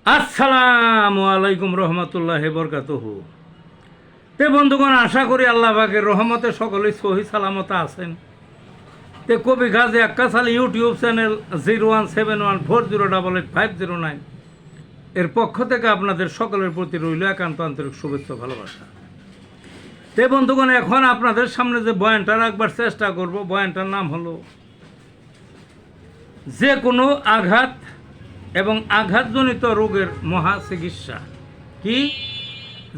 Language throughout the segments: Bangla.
আসসালামু আলাইকুম রহমতুল্লাহ বরকাতুহু। তে বন্ধুগণ, আশা করি আল্লাহ পাকের রহমতে সকলেই সহি সালামত আছেন। তে কবি গাজী আক্কাস আলী ইউটিউব চ্যানেল 017140885009 এর পক্ষ থেকে আপনাদের সকলের প্রতি রইল একান্ত আন্তরিক শুভেচ্ছা ভালোবাসা। তে বন্ধুগণ, এখন আপনাদের সামনে যে বয়ানটা রাখবার চেষ্টা করব, বয়ানটার নাম হলো যে কোনো আঘাত এবং আঘাতজনিত রোগের মহা চিকিৎসা। কি?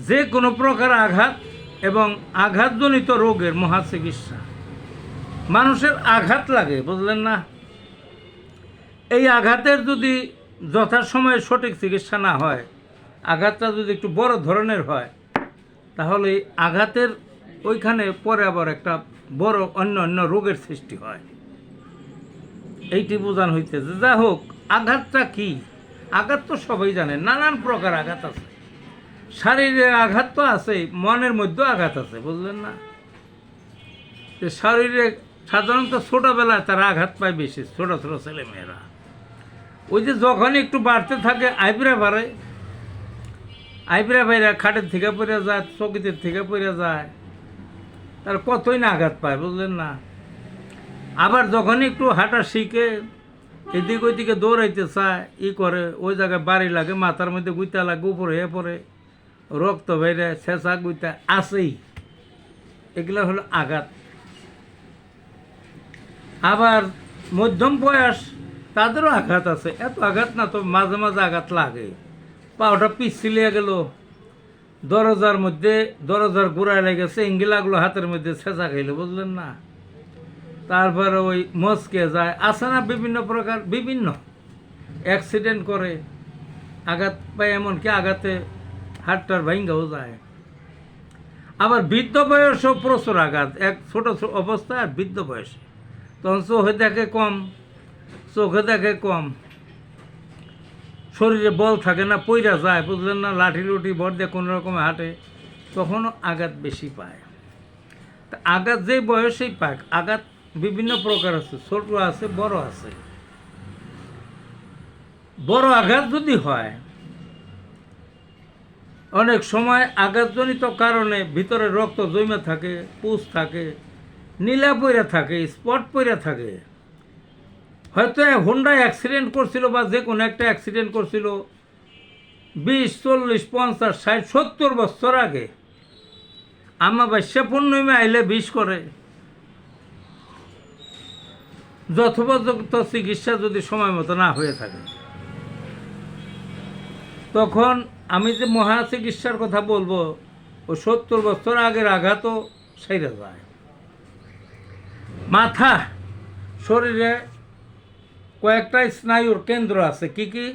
যে কোনো প্রকার আঘাত এবং আঘাতজনিত রোগের মহা চিকিৎসা। মানুষের আঘাত লাগে, বুঝলেন না? এই আঘাতের যদি যথাসময়ে সঠিক চিকিৎসা না হয়, আঘাতটা যদি একটু বড় ধরনের হয়, তাহলে আঘাতের ওইখানে পরে আবার একটা বড় অন্য অন্য রোগের সৃষ্টি হয়। এইটি বোঝানো হইতেছে। যা হোক, আঘাতটা কি? আঘাত তো সবাই জানে, নানান প্রকার আঘাত আছে। শারীরিক আঘাত তো আছে, মনের মধ্যেও আঘাত আছে, বুঝলেন না? শারীরিক সাধারণত ছোটোবেলায় তারা আঘাত পায় বেশি, ছোটো ছোটো ছেলেমেয়েরা। ওই যে যখনই একটু বাড়তে থাকে আইবরা বাড়ে, আইবরা বাইরা খাটের থেকে পড়ে যায়, চকিতের থেকে পড়ে যায়, তার কতই না আঘাত পায়, বুঝলেন না? আবার যখনই একটু হাঁটা শিখে, এদিক ওইদিকে দৌড়াইতে চায়, করে, ওই জায়গায় বাড়ি লাগে, মাথার মধ্যে গুইতা লাগে, উপরে হয়ে পড়ে, রক্ত বেড়ে, ছেঁচা গুইতা আছেই। এগুলো হলো আঘাত। আবার মধ্যম বয়স, তাদেরও আঘাত আছে, এত আঘাত না, তো মাঝে মাঝে আঘাত লাগে। পাওটা পিছলিয়ে গেল, দরজার গোড়ায় লেগেছে, ইঙ্গি লাগলো, হাতের মধ্যে ছেঁচা খাইলো, বুঝলেন না? তারপরে ওই মচকে যায়, আছে না বিভিন্ন প্রকার, বিভিন্ন অ্যাক্সিডেন্ট করে, আঘাত পায়, এমনকি আঘাতে হাতটার ভাঙ্গাও যায়। আবার বৃদ্ধ বয়সেও প্রচুর আঘাত, এক ছোট অবস্থায় আর বৃদ্ধ বয়সে, তখন চোখে দেখে কম, শরীরে বল থাকে না, পইরা যায়, বুঝলেন না? লাঠি লুঠি ভর দিয়ে কোনো রকমে হাঁটে, তখনও আঘাত বেশি পায়। তা আঘাত যে বয়সেই পাক, আঘাত বিভিন্ন প্রকার আছে, ছোট আছে, বড় আছে। বড় আঘাত যদি হয়, অনেক সময় আঘাতজনিত কারণে ভিতরে রক্ত জমে থাকে, পুষ থাকে, নীলা পইরা থাকে, স্পট পইরা থাকে। হয়তো হোন্ডা অ্যাক্সিডেন্ট করছিল বা যে কোনো একটা অ্যাক্সিডেন্ট করছিল 20, 40, 50, 60, 70 বছর আগে। আমার বাস্যা পূর্ণিমা আইলে 20 করে। যথোপযুক্ত চিকিৎসা যদি সময় মতো না হয়ে থাকে, তখন আমি যে মহা চিকিৎসার কথা বলবো, ওই 70 বছর আগের আঘাতও সেরে যায়। মাথা, শরীরে কয়েকটা স্নায়ুর কেন্দ্র আছে। কি কি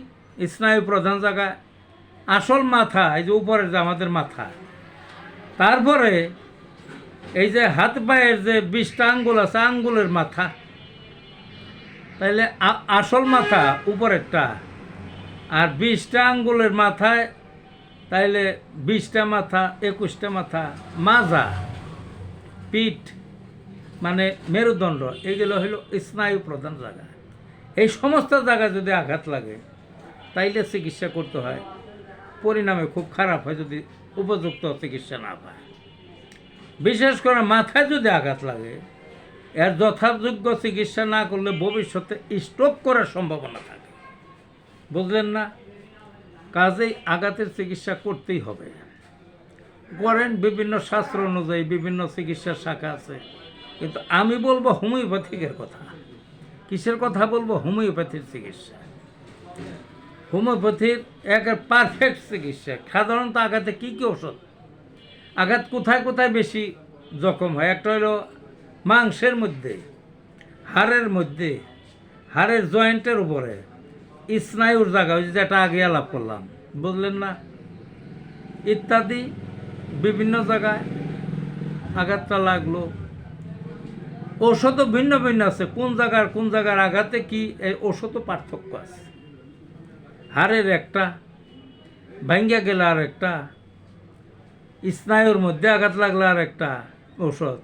স্নায়ু প্রধান জায়গা? আসল মাথা, এই যে উপরের যে আমাদের মাথা, তারপরে এই যে হাত পায়ের যে 20টা আঙ্গুল আছে, আঙ্গুলের মাথা, তাইলে আসল মাথা উপরেরটা, আর 20টা আঙ্গুলের মাথায়, তাইলে 20টা মাথা, 21টা মাথা, মাজা, পিঠ, মানে মেরুদণ্ড, এগুলো হলো স্নায়ু প্রধান জায়গা। এই সমস্ত জায়গায় যদি আঘাত লাগে, তাইলে চিকিৎসা করতে হয়। পরিণামে খুব খারাপ হয় যদি উপযুক্ত চিকিৎসা না পায়। বিশেষ করে মাথায় যদি আঘাত লাগে, এর যথাযোগ্য চিকিৎসা না করলে ভবিষ্যতে স্ট্রোক করার সম্ভাবনা থাকে, বুঝলেন না? কাজেই আঘাতের চিকিৎসা করতেই হবে। করেন, বিভিন্ন শাস্ত্র অনুযায়ী বিভিন্ন চিকিৎসার শাখা আছে, কিন্তু আমি বলবো হোমিওপ্যাথিকের কথা। কিসের কথা বলবো? হোমিওপ্যাথির চিকিৎসা। হোমিওপ্যাথির একের পারফেক্ট চিকিৎসা। সাধারণত আঘাতে কী কী ওষুধ? আঘাত কোথায় কোথায় বেশি জখম হয়? একটা হলো মাংসের মধ্যে, হাড়ের মধ্যে, হাড়ের জয়েন্টের উপরে, স্নায়ুর জায়গা, ওই যেটা আগে আলাপ করলাম, বুঝলেন না? ইত্যাদি বিভিন্ন জায়গায় আঘাতটা লাগলো। ঔষধও ভিন্ন ভিন্ন আছে, কোন জায়গার আঘাতে কি, এই ওষুধও পার্থক্য আছে। হাড়ের একটা, ভাঙ্গা গেলে আর একটা, স্নায়ুর মধ্যে আঘাত লাগলে আর একটা ঔষধ,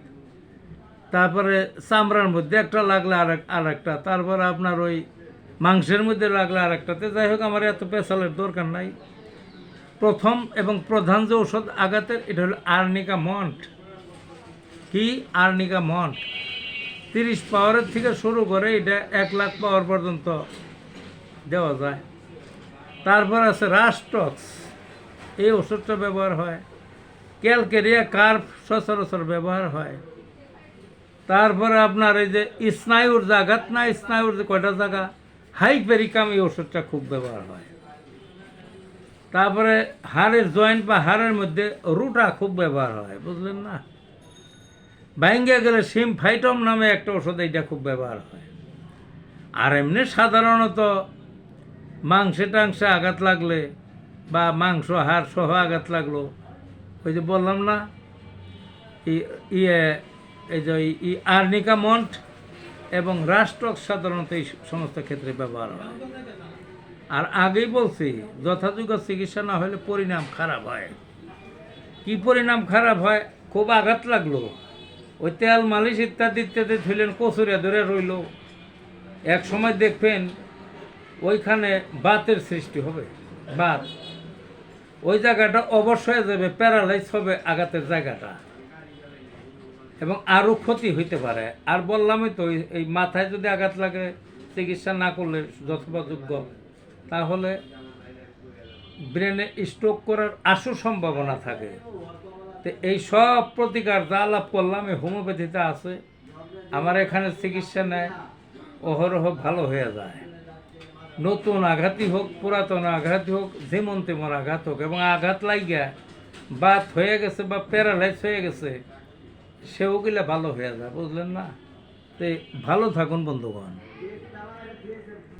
তারপরে চামড়ার মধ্যে একটা লাগলে আর একটা, তারপরে আপনার ওই মাংসের মধ্যে লাগলে আরেকটাতে। যাই হোক, আমার এত পেশালের দরকার নাই। প্রথম এবং প্রধান যে ওষুধ আঘাতের, এটা হলো আর্নিকা মন্ট। কি? Arnica Mont. 30 পাওয়ারের থেকে শুরু করে এটা 1 লাখ পাওয়ার পর্যন্ত দেওয়া যায়। তারপর আছে রাস্টক্স, এই ওষুধটা ব্যবহার হয়। ক্যালকেরিয়া কার্ভ সচরাচর ব্যবহার হয়। তারপরে আপনার এই যে স্নায়ুর যে আঘাত না, স্নায়ুর যে কয়টা জায়গা, হাইপেরিকাম, এই ওষুধটা খুব ব্যবহার হয়। তারপরে হাড়ের জয়েন্ট বা হাড়ের মধ্যে রুটা খুব ব্যবহার হয়, বুঝলেন না? ভাঙ্গে গেলে সিমফাইটম নামে একটা ওষুধ, এইটা খুব ব্যবহার হয়। আর এমনি সাধারণত মাংসে টাংসে আঘাত লাগলে বা মাংস হাড় সহ আঘাত লাগলো, ওই যে বললাম না, এই যে আর্নিকা মন্ট এবং রাস্টক সাধারণত এই সমস্ত ক্ষেত্রে ব্যবহার হয়। আর আগেই বলছি, যথাযোগ্য চিকিৎসা না হলে পরিণাম খারাপ হয়। কি পরিণাম খারাপ হয়? খুব আঘাত লাগলো, ওই তেল মালিশ ইত্যাদি ইত্যাদি ধুলেন, কচুরিয়া ধরে রইল, এক সময় দেখবেন ওইখানে বাতের সৃষ্টি হবে। বাত, ওই জায়গাটা অবশ্যই যাবে, প্যারালাইজ হবে আঘাতের জায়গাটা, এবং আরও ক্ষতি হইতে পারে। আর বললামই তো, এই মাথায় যদি আঘাত লাগে, চিকিৎসা না করলে যথোপযোগ্য, তাহলে ব্রেনে স্ট্রোক করার আশু সম্ভাবনা থাকে। তো এই সব প্রতিকার যা লাভ করলাম এই হোমিওপ্যাথিতে আছে। আমার এখানে চিকিৎসা নেয়, অহরহ ভালো হয়ে যায়। নতুন আঘাতই হোক, পুরাতন আঘাতই হোক, যেমন তেমন আঘাত হোক, এবং আঘাত লাগিয়া বাত হয়ে গেছে বা প্যারালাইজ হয়ে গেছে, সেওগুলো ভালো হয়ে যায়, বুঝলেন না? তো ভালো থাকুন বন্ধুগণ।